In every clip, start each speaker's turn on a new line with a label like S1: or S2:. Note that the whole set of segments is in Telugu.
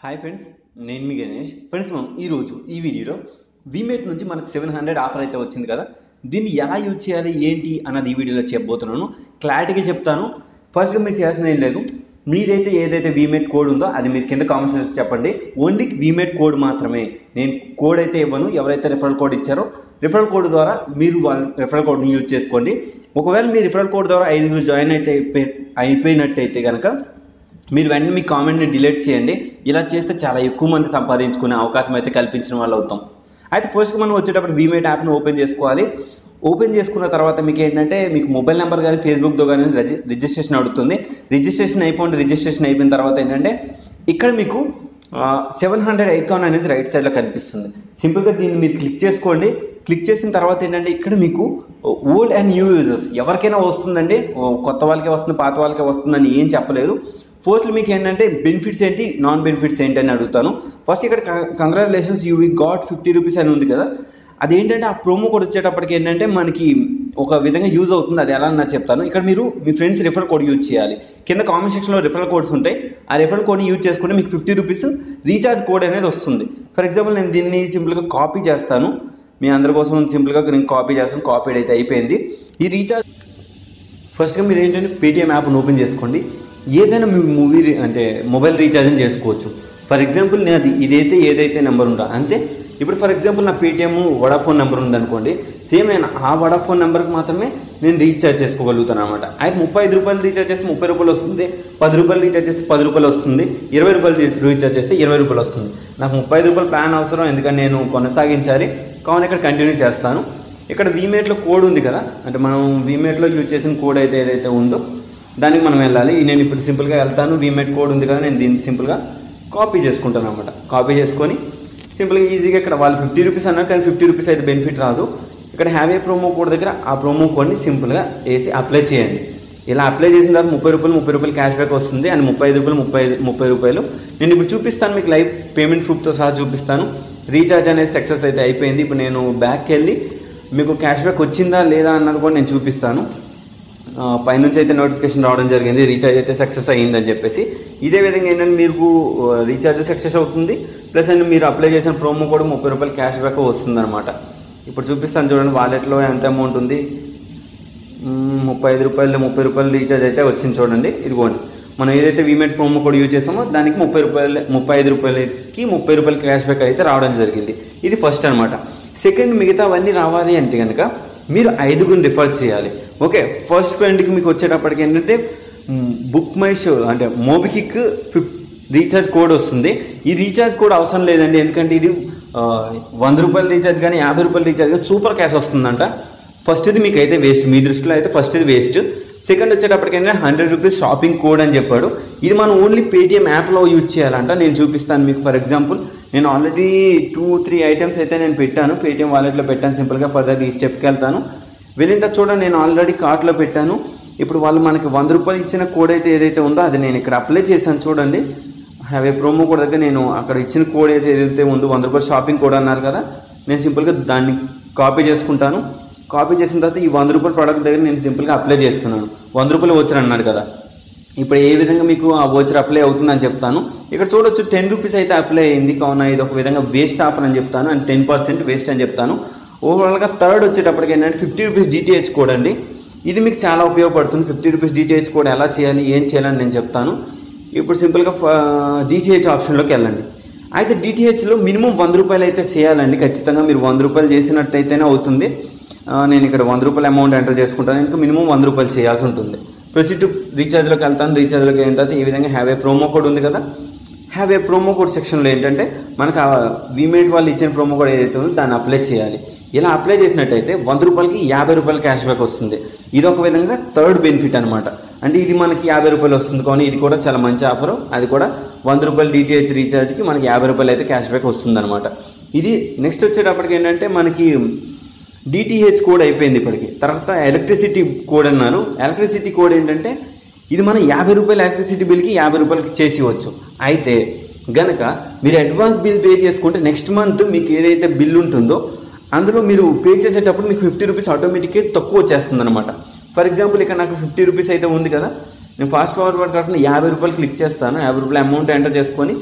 S1: హాయ్ ఫ్రెండ్స్, నేను మీ గణేష్. ఫ్రెండ్స్, మనం ఈరోజు ఈ వీడియోలో వీమేట్ నుంచి మనకు 700 ఆఫర్ అయితే వచ్చింది కదా. దీన్ని ఎలా యూజ్ చేయాలి ఏంటి అన్నది ఈ వీడియోలో చెప్పబోతున్నాను. క్లారిటీగా చెప్తాను. ఫస్ట్గా మీరు చేయాల్సింది ఏం లేదు, మీదైతే ఏదైతే వీమేట్ కోడ్ ఉందో అది మీరు కింద కామెంట్స్ చెప్పండి. ఓన్లీ వీమేట్ కోడ్ మాత్రమే, నేను కోడ్ అయితే ఇవ్వను. ఎవరైతే రిఫరల్ కోడ్ ఇచ్చారో రిఫరల్ కోడ్ ద్వారా మీరు వాళ్ళ రిఫరల్ కోడ్ని యూజ్ చేసుకోండి. ఒకవేళ మీ రిఫరల్ కోడ్ ద్వారా 5 జాయిన్ అయిపోయినట్టయితే కనుక మీరు వెంటనే మీ కామెంట్ని డిలీట్ చేయండి. ఇలా చేస్తే చాలా ఎక్కువ మంది సంపాదించుకునే అవకాశం అయితే కల్పించిన వాళ్ళు అవుతాం. అయితే ఫస్ట్గా మనం వచ్చేటప్పుడు వీమేట్ యాప్ను ఓపెన్ చేసుకోవాలి. ఓపెన్ చేసుకున్న తర్వాత మీకు ఏంటంటే మీకు మొబైల్ నెంబర్ కానీ ఫేస్బుక్తో కానీ రిజిస్ట్రేషన్ అడుగుతుంది. రిజిస్ట్రేషన్ అయిపోయిన తర్వాత ఏంటంటే ఇక్కడ మీకు 700 ఐకాన్ అనేది రైట్ సైడ్లో కనిపిస్తుంది. సింపుల్గా దీన్ని మీరు క్లిక్ చేసుకోండి. క్లిక్ చేసిన తర్వాత ఏంటంటే ఇక్కడ మీకు ఓల్డ్ అండ్ న్యూ యూజర్స్ ఎవరికైనా వస్తుందండి. కొత్త వాళ్ళకే వస్తుంది, పాత వాళ్ళకే వస్తుందని ఏం చెప్పలేదు. ఫస్ట్లో మీకు ఏంటంటే బెనిఫిట్స్ ఏంటి, నాన్ బెనిఫిట్స్ ఏంటి అని అడుగుతాను. ఫస్ట్ ఇక్కడ congratulations you've got 50 rupees అని ఉంది కదా. అదేంటంటే ఆ ప్రోమో కోడ్ వచ్చేటప్పటికి ఏంటంటే మనకి ఒక విధంగా యూజ్ అవుతుంది. అది ఎలా నాకు చెప్తాను. ఇక్కడ మీరు మీ ఫ్రెండ్స్ రిఫరల్ కోడ్ యూజ్ చేయాలి. కింద కామెంట్ సెక్షన్లో రిఫరల్ కోడ్స్ ఉంటాయి. ఆ రిఫరల్ కోడ్ని యూజ్ చేసుకుంటే మీకు 50 రూపీస్ రీఛార్జ్ కోడ్ అనేది వస్తుంది. ఫర్ ఎగ్జాంపుల్ నేను దీన్ని సింపుల్గా కాపీ చేస్తాను. మీ అందరి కోసం సింపుల్గా నేను కాపీ చేస్తాను. కాపీ అయితే అయిపోయింది. ఈ రీఛార్జ్ ఫస్ట్గా మీరు ఏంటంటే పేటీఎం యాప్ను ఓపెన్ చేసుకోండి. ఏదైనా మీ మొబైల్ రీఛార్జ్ని చేసుకోవచ్చు. ఫర్ ఎగ్జాంపుల్ నేను ఏదైతే నెంబర్ ఉందో అంతే. ఇప్పుడు ఫర్ ఎగ్జాంపుల్ నా పేటీఎం వడాఫోన్ నెంబర్ ఉందనుకోండి, సేమ్ నేను ఆ వడాఫోన్ నెంబర్కి మాత్రమే నేను రీఛార్జ్ చేసుకోగలుగుతాను అనమాట. అయితే 35 రూపాయలు రీఛార్జ్ చేస్తే 30 రూపాయలు వస్తుంది, 10 రూపాయలు రీఛార్జ్ చేస్తే 10 రూపాయలు వస్తుంది, 20 రూపాయలు రీఛార్జ్ చేస్తే 20 రూపాయలు వస్తుంది. నాకు 35 రూపాయలు ప్లాన్ అవసరం, ఎందుకంటే నేను కొనసాగించాలి కావున ఇక్కడ కంటిన్యూ చేస్తాను. ఇక్కడ వీమేట్లో కోడ్ ఉంది కదా, అంటే మనం వీమేట్లో యూజ్ చేసిన కోడ్ ఏదైతే ఉందో దానికి మనం వెళ్ళాలి. నేను ఇప్పుడు సింపుల్గా వెళ్తాను. వీమేట్ కోడ్ ఉంది కదా, నేను దీన్ని సింపుల్గా కాపీ చేసుకుంటాను అనమాట. కాపీ చేసుకొని సింపుల్గా ఈజీగా ఇక్కడ వాళ్ళు 50 రూపీస్ అన్నారు, కానీ 50 రూపీస్ అయితే బెనిఫిట్ రాదు. ఇక్కడ హ్యావ్ ఏ ప్రోమో కోడ్ దగ్గర ఆ ప్రోమో కోడ్ని సింపుల్గా వేసి అప్లై చేయండి. ఇలా అప్లై చేసిన తర్వాత 30 రూపాయలు క్యాష్ బ్యాక్ వస్తుంది. అండ్ 30 రూపాయలు నేను ఇప్పుడు చూపిస్తాను. మీకు లైవ్ పేమెంట్ ప్రూఫ్తో సహా చూపిస్తాను. రీఛార్జ్ అనేది సక్సెస్ అయితే అయిపోయింది. ఇప్పుడు నేను బ్యాక్కి వెళ్ళి మీకు క్యాష్ బ్యాక్ వచ్చిందా లేదా అన్నది కూడా నేను చూపిస్తాను. పైనుంచి అయితే నోటిఫికేషన్ రావడం జరిగింది, రీఛార్జ్ అయితే సక్సెస్ అయ్యిందని చెప్పేసి. ఇదే విధంగా ఏంటంటే మీకు రీఛార్జ్ సక్సెస్ అవుతుంది, ప్లస్ అండ్ మీరు అప్లై చేసిన ప్రోమో కూడా 30 రూపాయలు క్యాష్ బ్యాక్ వస్తుంది అనమాట. ఇప్పుడు చూపిస్తాను చూడండి, వాలెట్లో ఎంత అమౌంట్ ఉంది. 30 రూపాయలు రీఛార్జ్ అయితే వచ్చింది చూడండి. ఇదిగోండి, మనం ఏదైతే వీమేట్ ప్రోమో కోడ్ యూజ్ చేసామో దానికి 35 రూపాయలకి 30 రూపాయలు క్యాష్ బ్యాక్ అయితే రావడం జరిగింది. ఇది ఫస్ట్ అనమాట. సెకండ్, మిగతావన్నీ రావాలి అంటే కనుక మీరు 5గురిని రిఫర్ చేయాలి. ఓకే, ఫస్ట్ ఫ్రెండ్కి మీకు వచ్చేటప్పటికి ఏంటంటే బుక్ మై షో అంటే మోబిక్విక్ రీఛార్జ్ కోడ్ వస్తుంది. ఈ రీఛార్జ్ కోడ్ అవసరం లేదండి, ఎందుకంటే ఇది 100 రూపాయల రీఛార్జ్ కానీ 50 రూపాయల రీఛార్జ్ కానీ సూపర్ క్యాష్ వస్తుందంట. ఫస్ట్ది మీకు అయితే వేస్ట్, మీ దృష్టిలో అయితే ఫస్ట్ది వేస్ట్. సెకండ్ వచ్చేటప్పటికి ఏంటంటే 100 రూపీస్ షాపింగ్ కోడ్ అని చెప్పాడు. ఇది మనం ఓన్లీ పేటీఎం యాప్లో యూజ్ చేయాలంట. నేను చూపిస్తాను మీకు. ఫర్ ఎగ్జాంపుల్ నేను ఆల్రెడీ 2-3 ఐటమ్స్ అయితే నేను పెట్టాను, పేటీఎం వాలెట్లో పెట్టాను. సింపుల్గా ఫర్దర్ ఈ స్టెప్కి వెళ్తాను. వెళ్ళిన తర్వాత చూడండి, నేను ఆల్రెడీ కార్ట్లో పెట్టాను. ఇప్పుడు వాళ్ళు మనకి 100 రూపాయలు ఇచ్చిన కోడ్ ఏదైతే ఉందో అది నేను ఇక్కడ అప్లై చేశాను చూడండి. హ్యావ్ ఏ ప్రోమో కోడ్ దగ్గర నేను అక్కడ ఇచ్చిన కోడ్ ఏదైతే ఉందో 100 రూపాయలు షాపింగ్ కోడ్ అన్నారు కదా, నేను సింపుల్గా దాన్ని కాపీ చేసుకుంటాను. కాపీ చేసిన తర్వాత ఈ 100 రూపాయల ప్రోడక్ట్ దగ్గర నేను సింపుల్గా అప్లై చేస్తున్నాను. 100 రూపాయలు వోచర్ అన్నాడు కదా, ఇప్పుడు ఏ విధంగా మీకు ఆ వోచర్ అప్లై అవుతుందని చెప్తాను. ఇక్కడ చూడొచ్చు 10 రూపీస్ అయితే అప్లై అయింది. కావున ఇది ఒక విధంగా వేస్ట్ ఆఫర్ అని చెప్తాను, అండ్ 10% వేస్ట్ అని చెప్తాను. ఓవరాల్గా థర్డ్ వచ్చేటప్పటికి ఏంటంటే 50 రూపీస్ డిటిహెచ్ కోడ్ అండి. ఇది మీకు చాలా ఉపయోగపడుతుంది. 50 రూపీస్ డిటిహెచ్ కోడ్ ఎలా చేయాలి, ఏం చేయాలని నేను చెప్తాను. ఇప్పుడు సింపుల్గా డిటిహెచ్ ఆప్షన్లోకి వెళ్ళండి. అయితే డిటిహెచ్లో మినిమం 100 రూపాయలు అయితే చేయాలండి. ఖచ్చితంగా మీరు 100 రూపాయలు చేసినట్టయితేనే అవుతుంది. నేను ఇక్కడ 100 రూపాయల అమౌంట్ ఎంటర్ చేసుకుంటాను. ఇంకా మినిమం 100 రూపాయలు చేయాల్సి ఉంటుంది. ప్రొసీడ్ టు రీఛార్జ్లోకి వెళ్తాను. రీఛార్జ్లోకి అయిన తర్వాత ఈ విధంగా హ్యావ్ ఏ ప్రోమో కోడ్ ఉంది కదా, హ్యావ్ ఏ ప్రోమో కోడ్ సెక్షన్లో ఏంటంటే మనకు వీమేట్ వాళ్ళు ఇచ్చిన ప్రోమో కోడ్ ఏదైతే ఉందో దాన్ని అప్లై చేయాలి. ఇలా అప్లై చేసినట్టయితే 100 రూపాయలకి 50 రూపాయలు క్యాష్ బ్యాక్ వస్తుంది. ఇది ఒక విధంగా థర్డ్ బెనిఫిట్ అనమాట. అంటే ఇది మనకి 50 రూపాయలు వస్తుంది, కానీ ఇది కూడా చాలా మంచి ఆఫర్. అది కూడా 100 రూపాయలు డిటిహెచ్ రీఛార్జ్కి మనకి 50 రూపాయలు అయితే క్యాష్ బ్యాక్ వస్తుంది అనమాట. ఇది నెక్స్ట్ వచ్చేటప్పటికి ఏంటంటే మనకి డిటిహెచ్ కోడ్ అయిపోయింది ఇప్పటికి. తర్వాత ఎలక్ట్రిసిటీ కోడ్ అన్నారు. ఎలక్ట్రిసిటీ కోడ్ ఏంటంటే ఇది మనం 50 రూపాయల ఎలక్ట్రిసిటీ బిల్కి 50 రూపాయలకి చేసి ఇవ్వచ్చు. అయితే గనక మీరు అడ్వాన్స్ బిల్ పే చేసుకుంటే నెక్స్ట్ మంత్ మీకు ఏదైతే బిల్ ఉంటుందో అందులో మీరు పే చేసేటప్పుడు మీకు 50 రూపీస్ ఆటోమేటిక్గా తక్కువ వచ్చేస్తుంది అనమాట. ఫర్ ఎగ్జాంపుల్ ఇక్కడ నాకు 50 రూపీస్ అయితే ఉంది కదా, నేను ఫాస్ట్ ఫార్వర్డ్ కాకుండా 50 రూపాయలు క్లిక్ చేస్తాను. 50 రూపాయల అమౌంట్ ఎంటర్ చేసుకొని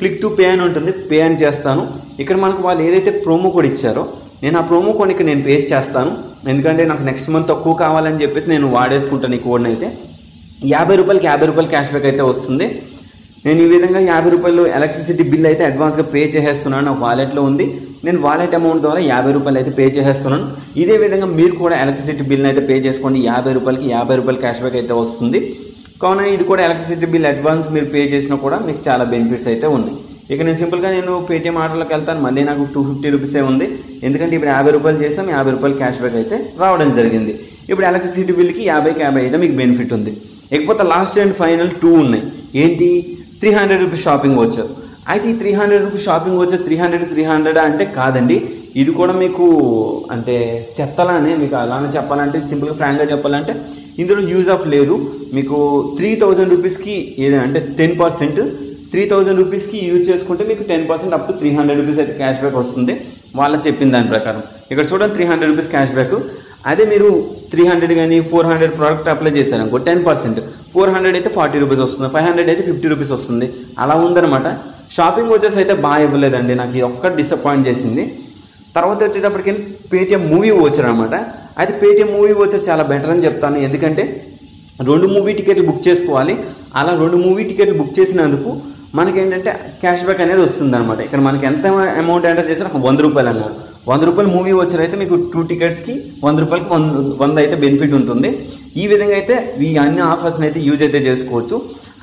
S1: క్లిక్ టు పే అని ఉంటుంది, పే అని చేస్తాను. ఇక్కడ మనకు వాళ్ళు ఏదైతే ప్రోమో కోడ్ ఇచ్చారో నేను ఆ ప్రోమో కోడ్ ఇక్కడ నేను పేస్ట్ చేస్తాను. ఎందుకంటే నాకు నెక్స్ట్ మంత్ తక్కువ కావాలని చెప్పేసి నేను వాడేసుకుంటాను ఈ కోడ్ని. అయితే 50 రూపాయలకి 50 రూపాయలు క్యాష్ బ్యాక్ అయితే వస్తుంది. నేను ఈ విధంగా 50 రూపాయలు ఎలక్ట్రిసిటీ బిల్ అయితే అడ్వాన్స్గా పే చేసేస్తున్నాను. నాకు వాలెట్లో ఉంది. నేను వాలెట్ అమౌంట్ ద్వారా 50 రూపాయలు అయితే పే చేసేస్తున్నాను. ఇదే విధంగా మీరు కూడా ఎలక్ట్రిసిటీ బిల్ని అయితే పే చేసుకోండి. 50 రూపాయలకి 50 రూపాయలు క్యాష్ బ్యాక్ అయితే వస్తుంది. కావున ఇది కూడా ఎలక్ట్రిసిటీ బిల్ అడ్వాన్స్ మీరు పే చేసినా కూడా మీకు చాలా బెనిఫిట్స్ అయితే ఉన్నాయి. ఇక నేను సింపుల్గా నేను పేటీఎం ఆర్డర్లోకి వెళ్తాను. మళ్ళీ నాకు 250 రూపీసే ఉంది. ఎందుకంటే ఇప్పుడు 50 రూపాయలు చేసాం, 50 రూపాయలు క్యాష్ బ్యాక్ అయితే రావడం జరిగింది. ఇప్పుడు ఎలక్ట్రిసిటీ బిల్కి 50కి 50 అయితే మీకు బెనిఫిట్ ఉంది. ఇకపోతే లాస్ట్ అండ్ ఫైనల్ 2 ఉన్నాయి. ఏంటి? 300 రూపీస్ షాపింగ్ వచ్చారు. అయితే ఈ 300 రూపీస్ షాపింగ్ వచ్చారు 300 అంటే కాదండి. ఇది కూడా మీకు అంటే చెత్తలానే, మీకు అలానే చెప్పాలంటే సింపుల్గా ఫ్రాంక్గా చెప్పాలంటే ఇందులో యూజ్ ఆఫ్ లేదు. మీకు 3000 రూపీస్కి ఏదంటే 10%, 3000 రూపీస్కి యూజ్ చేసుకుంటే మీకు 10% అప్ టు 300 రూపీస్ అయితే క్యాష్ బ్యాక్ వస్తుంది వాళ్ళ చెప్పిన దాని ప్రకారం. ఇక్కడ చూడండి 300 రూపీస్ క్యాష్ బ్యాక్. అదే మీరు 300 కానీ 400 ప్రోడక్ట్ అప్లై చేశారనుకో 10%, 400 అయితే 40 రూపీస్ వస్తుంది, 500 అయితే 50 రూపీస్ వస్తుంది. అలా ఉందన్నమాట. షాపింగ్ వచ్చేసి అయితే బాగా ఇవ్వలేదండి, నాకు ఇది ఒక్కటి డిసప్పాయింట్ చేసింది. తర్వాత వచ్చేటప్పటికి పేటీఎం మూవీ వచ్చారు అనమాట. అయితే పేటీఎం మూవీ వచ్చేసి చాలా బెటర్ అని చెప్తాను. ఎందుకంటే 2 మూవీ టికెట్లు బుక్ చేసుకోవాలి. అలా 2 మూవీ టికెట్లు బుక్ చేసినందుకు మనకేంటంటే క్యాష్ బ్యాక్ అనేది వస్తుంది అనమాట. ఇక్కడ మనకి ఎంత అమౌంట్ ఎంటర్ చేసినా 100 రూపాయలు అన్నారు. 100 రూపాయలు మూవీ వచ్చారు అయితే మీకు 2 టికెట్స్కి 100 రూపాయలకి 100 అయితే బెనిఫిట్ ఉంటుంది. ఈ విధంగా అయితే ఈ అన్ని ఆఫర్స్ని అయితే యూజ్ అయితే చేసుకోవచ్చు.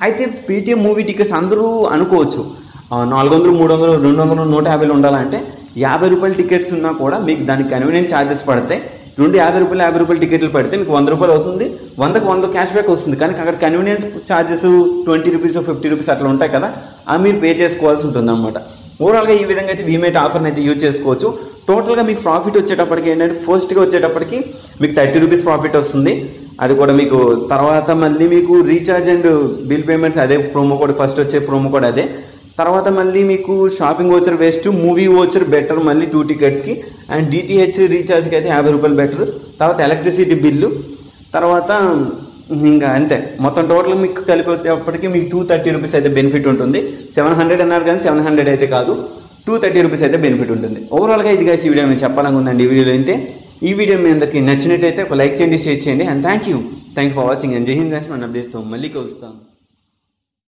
S1: అయితే పేటీఎం మూవీ టికెట్స్ అందరూ అనుకోవచ్చు 400, 300, 200, 150 ఉండాలంటే 50 రూపాయల టికెట్స్ ఉన్నా కూడా మీకు దానికి కన్వీనియన్స్ ఛార్జెస్ పడతాయి. 50 రూపాయలు టికెట్లు పెడితే మీకు 100 రూపాయలు అవుతుంది, 100కి 100 క్యాష్ బ్యాక్ వస్తుంది. కానీ అక్కడ కన్వీనియన్స్ ఛార్జెస్ 20 రూపీస్ 50 రూపీస్ అట్లా ఉంటాయి కదా, అవి మీరు పే చేసుకోవాల్సి ఉంటుంది అనమాట. ఓవరాల్గా ఈ విధంగా అయితే వీమేట్ ఆఫర్ని అయితే యూజ్ చేసుకోవచ్చు. టోటల్గా మీకు ప్రాఫిట్ వచ్చేటప్పటికి ఏంటంటే ఫస్ట్గా వచ్చేటప్పటికి మీకు 30 రూపీస్ ప్రాఫిట్ వస్తుంది. అది కూడా మీకు తర్వాత మళ్ళీ మీకు రీఛార్జ్ అండ్ బిల్ పేమెంట్స్ అదే ప్రోమో కోడ్, ఫస్ట్ వచ్చే ప్రోమో కోడ్ అదే. తర్వాత మళ్ళీ మీకు shopping voucher waste, movie voucher better మళ్ళీ 2 టికెట్స్కి, అండ్ డిటిహెచ్ రీఛార్జ్కి అయితే 50 రూపాయలు బెటర్. తర్వాత ఎలక్ట్రిసిటీ బిల్లు, తర్వాత ఇంకా అంతే. మొత్తం టోటల్ మీకు కలిపి వచ్చేప్పటికి మీకు 230 రూపీస్ అయితే బెనిఫిట్ ఉంటుంది. 700 అన్నారు కానీ 700 అయితే కాదు, 230 రూపీస్ అయితే బెనిఫిట్ ఉంటుంది. ఓవరాల్గా ఇది గైస్ ఈ వీడియో మీకు చెప్పాలనుకుందండి. ఈ వీడియోలో అయితే ఈ వీడియో మీ అందరికీ నచ్చినట్టయితే ఒక లైక్ చేయండి, షేర్ చేయండి. And thank you for watching. And జై హింద్ గైస్. మన అప్డేట్స్తో మళ్ళీ కలుస్తాం.